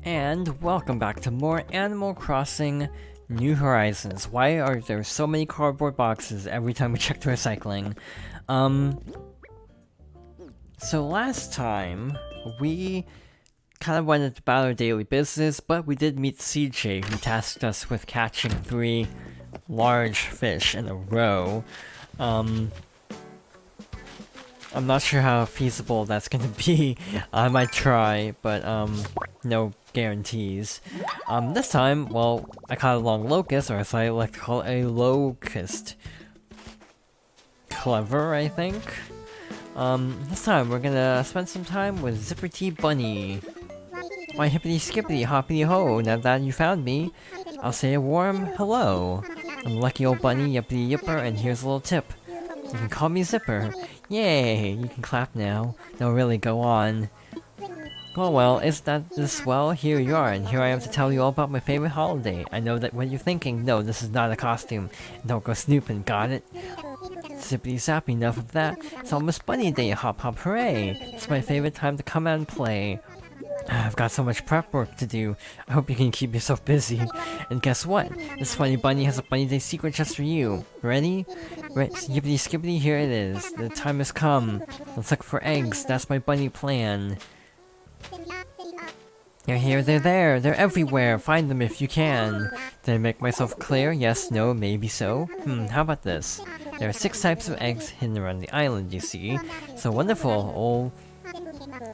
And welcome back to more Animal Crossing New Horizons. Why are there so many cardboard boxes every time we check the recycling? So last time, we kind of went about our daily business, but we did meet CJ, who tasked us with catching 3 large fish in a row. I'm not sure how feasible that's gonna be. I might try, but no guarantees. This time, well, I caught a long locust, or as I like to call it, a locust. Clever, I think. This time we're gonna spend some time with Zipper T Bunny. Why hippity skippity hoppity ho, now that you found me, I'll say a warm hello. I'm lucky old bunny, yippity yipper, and here's a little tip. You can call me Zipper. Yay! You can clap now. No, really, go on. Well, is that this well? Here you are, and here I am to tell you all about my favorite holiday. I know that what you're thinking, no, this is not a costume. Don't go snooping, got it? Zippity zappy, enough of that. It's almost Bunny Day, hop hop hooray! It's my favorite time to come out and play. I've got so much prep work to do. I hope you can keep yourself busy. And guess what? This funny bunny has a Bunny Day secret just for you. Ready? Right, skippity skippity, here it is. The time has come. Let's look for eggs. That's my bunny plan. They're here, they're there, they're everywhere. Find them if you can. Did I make myself clear? Yes, no, maybe so. How about this? There are 6 types of eggs hidden around the island, you see. So wonderful, old...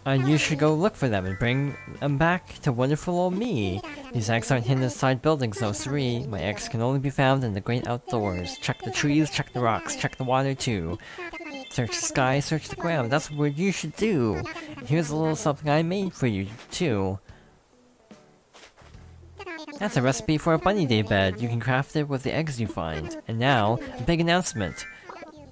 you should go look for them and bring them back to wonderful old me. These eggs aren't hidden inside buildings, no siree. My eggs can only be found in the great outdoors. Check the trees, check the rocks, check the water too. Search the sky, search the ground. That's what you should do. Here's a little something I made for you too. That's a recipe for a Bunny Day bed. You can craft it with the eggs you find. And now, a big announcement.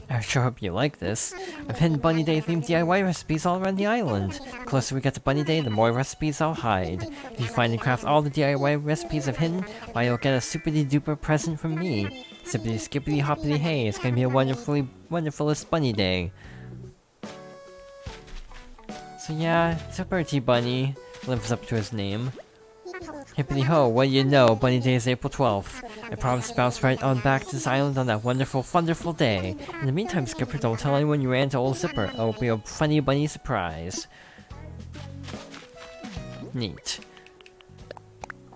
I sure hope you like this. I've hidden Bunny Day themed DIY recipes all around the island. The closer we get to Bunny Day, the more recipes I'll hide. If you find and craft all the DIY recipes I've hidden, why you'll get a supity duper present from me. Sippity skippity hoppity hey, it's gonna be a wonderfulest Bunny Day. So yeah, Zipper T Bunny lives up to his name. Hippity ho, what do you know, Bunny Day is April 12th. I promise to bounce right on back to this island on that wonderful day. In the meantime, Skipper, don't tell anyone you ran to old Zipper. It'll be a funny bunny surprise. Neat.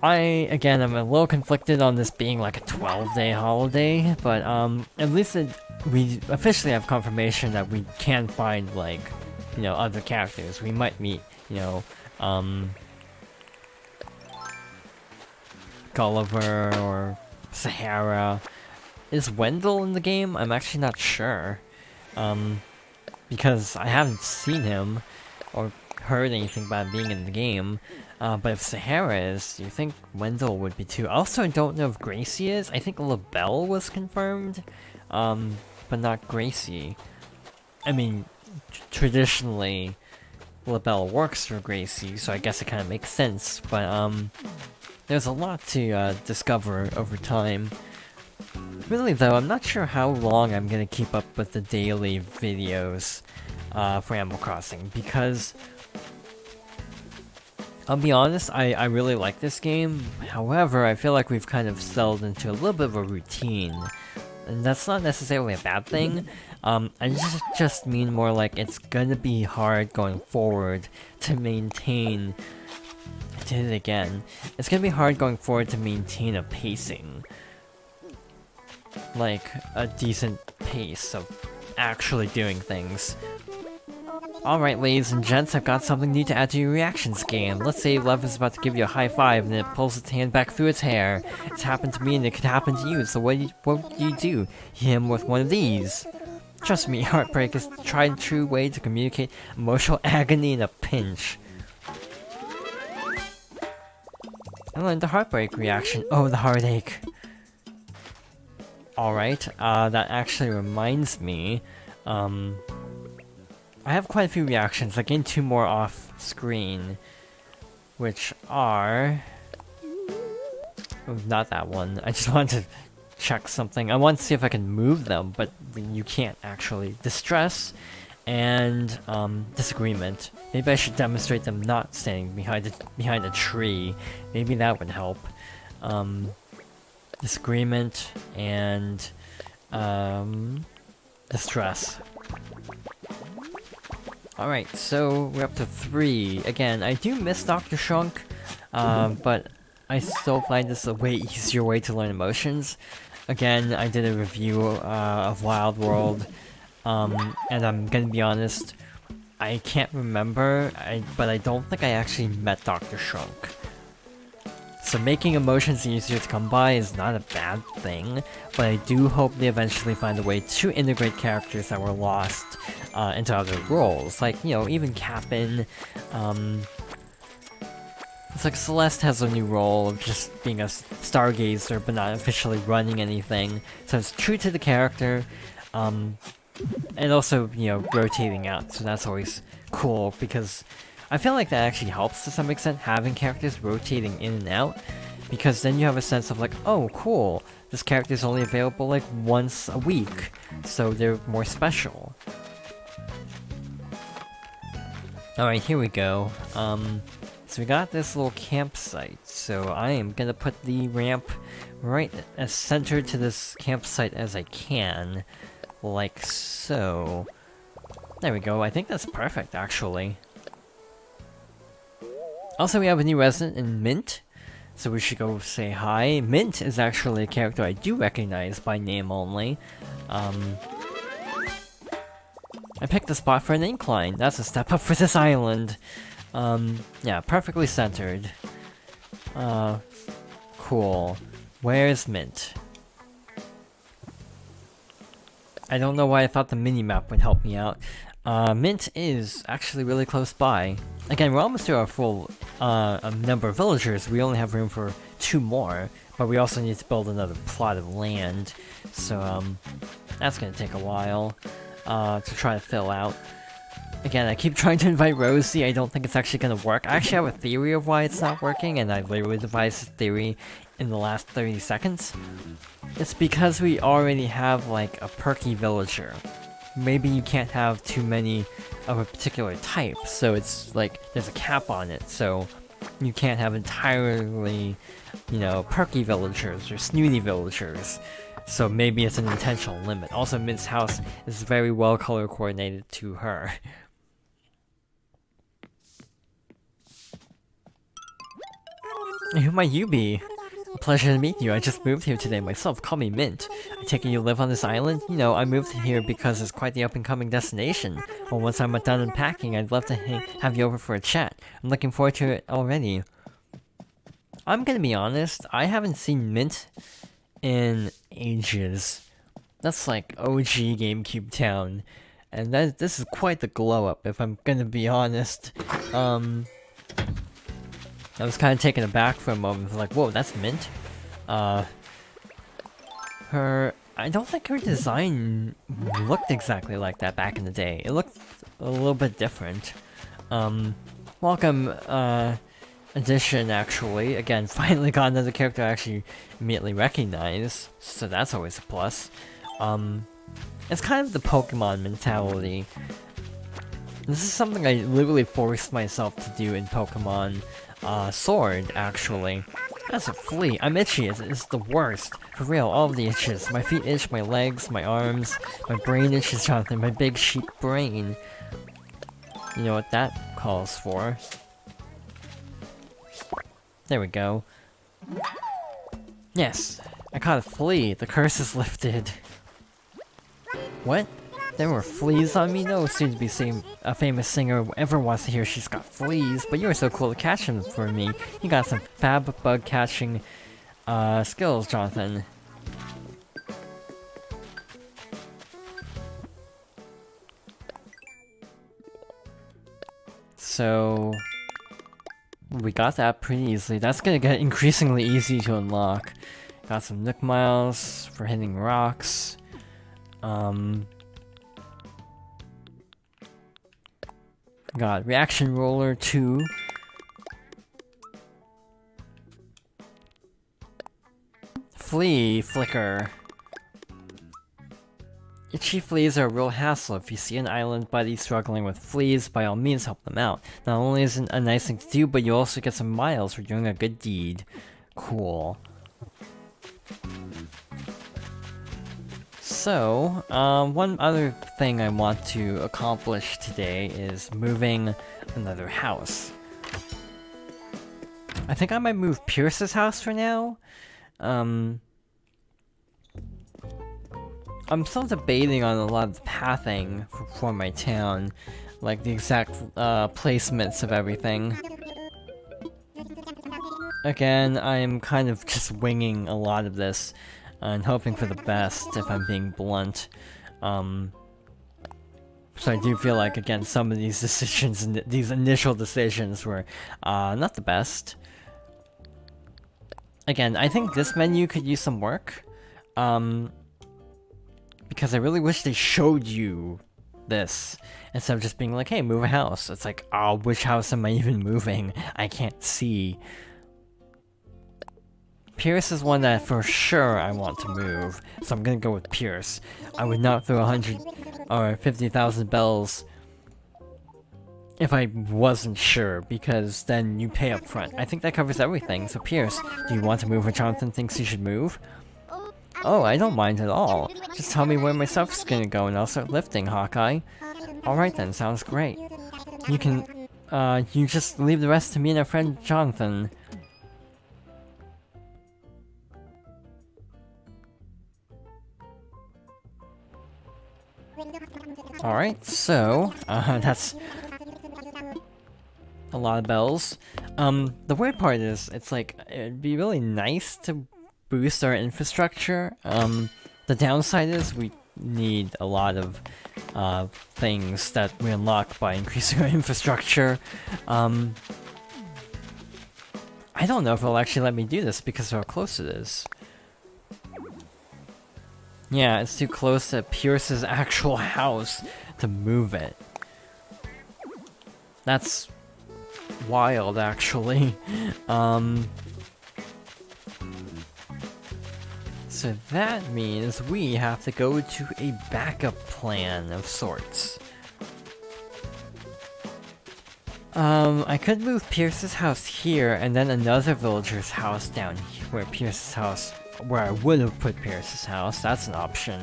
Again, I'm a little conflicted on this being like a 12-day holiday, but at least we officially have confirmation that we can find, like, you know, other characters. We might meet, you know, Gulliver or Sahara. Is Wendell in the game? I'm actually not sure. Because I haven't seen him or heard anything about him being in the game. But if Sahara is, you think Wendell would be too. Also, I don't know if Gracie is. I think LaBelle was confirmed, but not Gracie. I mean, traditionally, LaBelle works for Gracie, so I guess it kind of makes sense, but there's a lot to discover over time. Really though, I'm not sure how long I'm gonna keep up with the daily videos for Animal Crossing, because I'll be honest, I really like this game. However, I feel like we've kind of settled into a little bit of a routine. And that's not necessarily a bad thing. I just mean more like it's gonna be hard going forward to maintain... I did it again. It's gonna be hard going forward to maintain a pacing. Like, a decent pace of actually doing things. Alright, ladies and gents, I've got something new to add to your reactions game. Let's say Love is about to give you a high five and it pulls its hand back through its hair. It's happened to me and it could happen to you, so what do you do? Hit him with one of these. Trust me, heartbreak is the tried and true way to communicate emotional agony in a pinch. I learned the heartbreak reaction. Oh, the heartache. Alright, that actually reminds me, I have quite a few reactions. I gained 2 more off screen, which are... Oh, not that one. I just wanted to check something. I want to see if I can move them, but you can't actually. Distress and disagreement. Maybe I should demonstrate them not standing behind a tree. Maybe that would help. Disagreement and distress. Alright, so we're up to 3. Again, I do miss Dr. Shunk, but I still find this a way easier way to learn emotions. Again, I did a review of Wild World, and I'm gonna be honest, I can't remember, but I don't think I actually met Dr. Shunk. So making emotions easier to come by is not a bad thing, but I do hope they eventually find a way to integrate characters that were lost into other roles. Like, you know, even Cap'n, it's like Celeste has a new role of just being a stargazer, but not officially running anything. So it's true to the character, and also, you know, rotating out, so that's always cool, because I feel like that actually helps to some extent, having characters rotating in and out, because then you have a sense of like, oh cool, this character is only available like once a week, so they're more special. Alright, here we go. So we got this little campsite, so I am gonna put the ramp right as centered to this campsite as I can, like so. There we go, I think that's perfect actually. Also, we have a new resident in Mint, so we should go say hi. Mint is actually a character I do recognize by name only. I picked a spot for an incline. That's a step up for this island. Yeah, perfectly centered. Cool. Where's Mint? I don't know why I thought the mini-map would help me out. Mint is actually really close by. Again, we're almost to our full number of villagers. We only have room for 2 more, but we also need to build another plot of land. So, that's gonna take a while to try to fill out. Again, I keep trying to invite Rosie. I don't think it's actually gonna work. I actually have a theory of why it's not working, and I literally devised this theory in the last 30 seconds. It's because we already have, like, a perky villager. Maybe you can't have too many of a particular type, so it's like, there's a cap on it, so you can't have entirely, you know, perky villagers or snooty villagers. So maybe it's an intentional limit. Also, Mint's house is very well color coordinated to her. Who might you be? A pleasure to meet you. I just moved here today myself. Call me Mint. I take it you live on this island? You know, I moved here because it's quite the up-and-coming destination. Well, once I'm done unpacking, I'd love to have you over for a chat. I'm looking forward to it already. I'm gonna be honest, I haven't seen Mint in ages. That's like OG GameCube Town. And this is quite the glow-up, if I'm gonna be honest. I was kind of taken aback for a moment, like, whoa, that's Mint? I don't think her design looked exactly like that back in the day. It looked a little bit different. Welcome, addition, actually. Again, finally got another character I actually immediately recognize, so that's always a plus. It's kind of the Pokemon mentality. This is something I literally forced myself to do in Pokemon Sword, actually. That's a flea. I'm itchy. It's the worst. For real, all of the itches. My feet itch, my legs, my arms, my brain itches, Jonathan. My big sheep brain. You know what that calls for. There we go. Yes, I caught a flea. The curse is lifted. What? There were fleas on me? No soon to be a famous singer ever wants to hear she's got fleas, but you were so cool to catch them for me. You got some fab bug catching skills, Jonathan. So we got that pretty easily. That's gonna get increasingly easy to unlock. Got some Nook Miles for hitting rocks. Got Reaction Roller 2. Flea Flicker. Itchy fleas are a real hassle. If you see an island buddy struggling with fleas, by all means help them out. Not only is it a nice thing to do, but you also get some miles for doing a good deed. Cool. So, one other thing I want to accomplish today is moving another house. I think I might move Pierce's house for now. I'm still debating on a lot of the pathing for my town, like the exact placements of everything. Again, I'm kind of just winging a lot of this and hoping for the best, if I'm being blunt. So I do feel like, again, some of these decisions, these initial decisions were not the best. Again, I think this menu could use some work. Because I really wish they showed you this, instead of just being like, hey, move a house. It's like, oh, which house am I even moving? I can't see. Pierce is one that for sure I want to move, so I'm gonna go with Pierce. I would not throw 100 or 50,000 bells if I wasn't sure, because then you pay up front. I think that covers everything, so Pierce, do you want to move where Jonathan thinks you should move? Oh, I don't mind at all. Just tell me where my stuff's gonna go and I'll start lifting, Hawkeye. Alright then, sounds great. You can, you just leave the rest to me and our friend Jonathan. Alright, so, that's a lot of bells. The weird part is, it's like, it'd be really nice to boost our infrastructure. The downside is we need a lot of things that we unlock by increasing our infrastructure. I don't know if it'll actually let me do this because of how close it is. Yeah, it's too close to Pierce's actual house to move it. That's wild, actually. So that means we have to go to a backup plan of sorts. I could move Pierce's house here and then another villager's house down here, where Pierce's house, where I would have put Pierce's house. That's an option.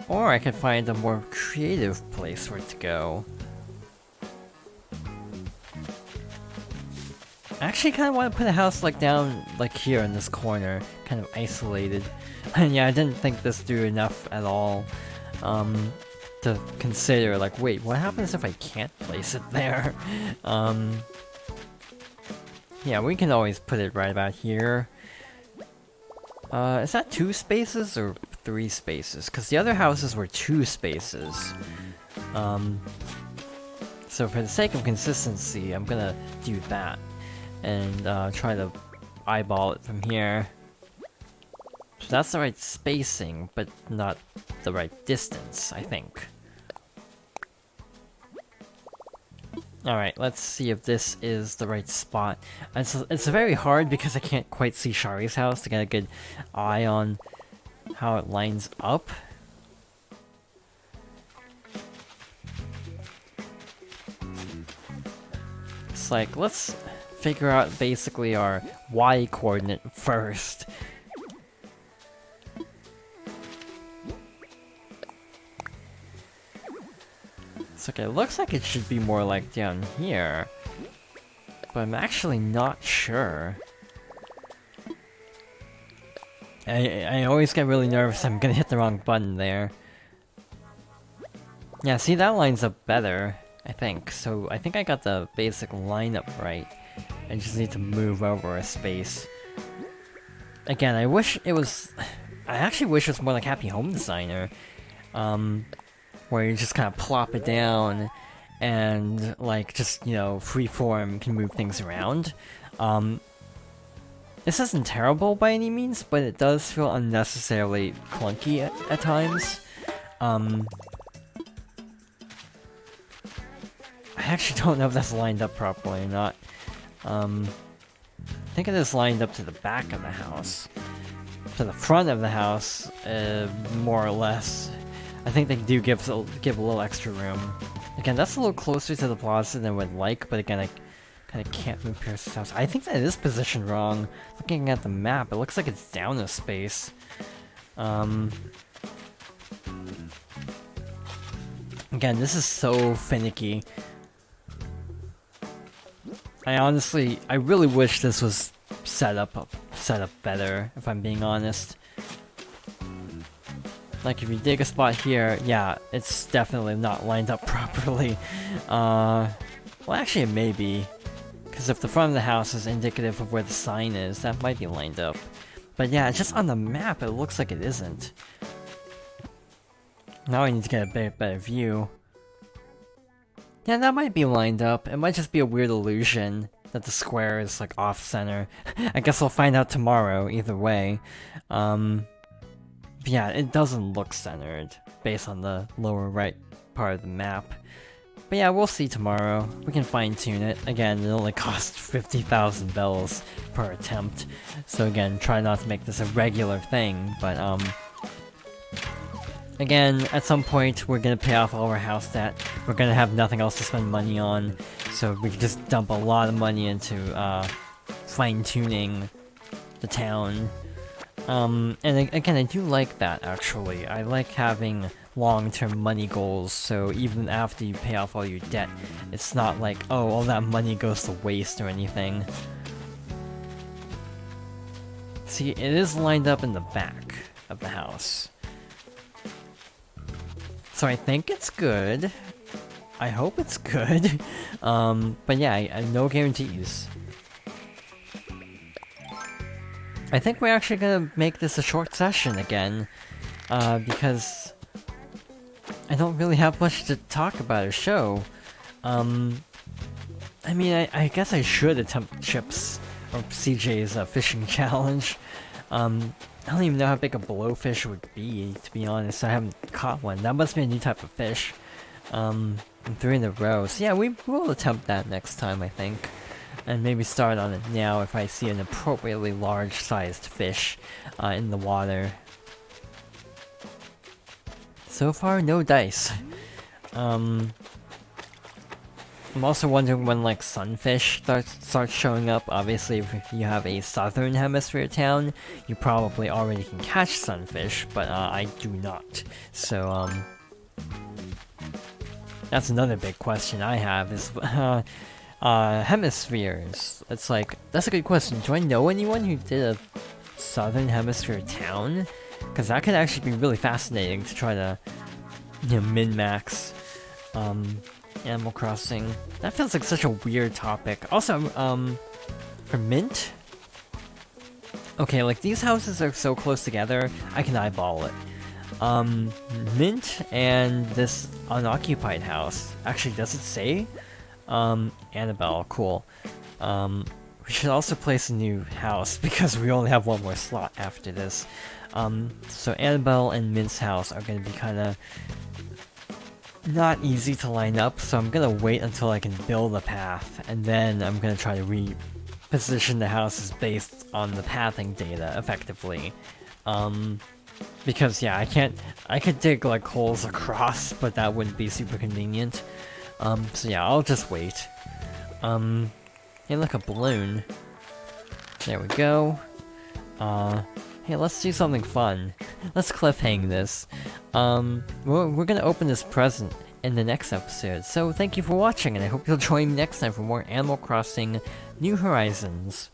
Or I could find a more creative place where to go. I actually kind of want to put a house like down, like here in this corner, kind of isolated. And yeah, I didn't think this through enough at all, to consider, like, wait, what happens if I can't place it there? Yeah, we can always put it right about here. Is that 2 spaces or 3 spaces? Because the other houses were 2 spaces. So for the sake of consistency, I'm gonna do that. And try to eyeball it from here. So that's the right spacing, but not the right distance, I think. Alright, let's see if this is the right spot. It's very hard because I can't quite see Shari's house to get a good eye on how it lines up. It's like, let's figure out basically our Y coordinate first. It's okay, it looks like it should be more like down here, but I'm actually not sure. I always get really nervous I'm gonna hit the wrong button there. Yeah, see, that lines up better, I think. So I think I got the basic lineup right. I just need to move over a space. Again, I wish it was... I actually wish it was more like Happy Home Designer. Where you just kind of plop it down and, like, just, you know, freeform can move things around. This isn't terrible by any means, but it does feel unnecessarily clunky at times. I actually don't know if that's lined up properly or not. I think it is lined up to the back of the house. to the front of the house, more or less. I think they do give a little extra room. Again, that's a little closer to the plaza than I would like, but again, I kind of can't move Pierce's house. I think that is positioned wrong. Looking at the map, it looks like it's down a space. Again, this is so finicky. I really wish this was set up better, if I'm being honest. Like, if you dig a spot here, yeah, it's definitely not lined up properly. Well, actually it may be. Because if the front of the house is indicative of where the sign is, that might be lined up. But yeah, just on the map, it looks like it isn't. Now I need to get a better view. Yeah, that might be lined up. It might just be a weird illusion that the square is, like, off-center. I guess I'll find out tomorrow, either way. Yeah, it doesn't look centered, based on the lower right part of the map. But yeah, we'll see tomorrow. We can fine-tune it. Again, it only costs 50,000 bells per attempt. So again, try not to make this a regular thing, but again, at some point, we're gonna pay off all our house debt. We're gonna have nothing else to spend money on, so we can just dump a lot of money into fine-tuning the town. And again, I do like that, actually. I like having long-term money goals, so even after you pay off all your debt, it's not like, oh, all that money goes to waste or anything. See, it is lined up in the back of the house. So I think it's good. I hope it's good. But yeah, I no guarantees. I think we're actually gonna make this a short session again, because I don't really have much to talk about or show. I mean, I guess I should attempt Chip's or CJ's fishing challenge. I don't even know how big a blowfish would be, to be honest. I haven't caught one. That must be a new type of fish. 3 in a row. So yeah, we will attempt that next time, I think. And maybe start on it now if I see an appropriately large-sized fish in the water. So far, no dice. I'm also wondering when, like, sunfish starts showing up. Obviously, if you have a southern hemisphere town, you probably already can catch sunfish, but I do not. So, that's another big question I have, is hemispheres. It's like, that's a good question. Do I know anyone who did a southern hemisphere town? Because that could actually be really fascinating to try to, you know, min-max Animal Crossing. That feels like such a weird topic. Also, for Mint, okay, like, these houses are so close together, I can eyeball it. Mint and this unoccupied house. Actually, does it say? Annabelle, cool. We should also place a new house, because we only have one more slot after this. So Annabelle and Mint's house are gonna be kinda not easy to line up, so I'm gonna wait until I can build a path, and then I'm gonna try to reposition the houses based on the pathing data, effectively. Because, yeah, I could dig, like, holes across, but that wouldn't be super convenient. So yeah, I'll just wait. Hey, look, a balloon. There we go. Hey, let's do something fun. Let's cliffhang this. We're gonna open this present in the next episode, so thank you for watching, and I hope you'll join me next time for more Animal Crossing New Horizons.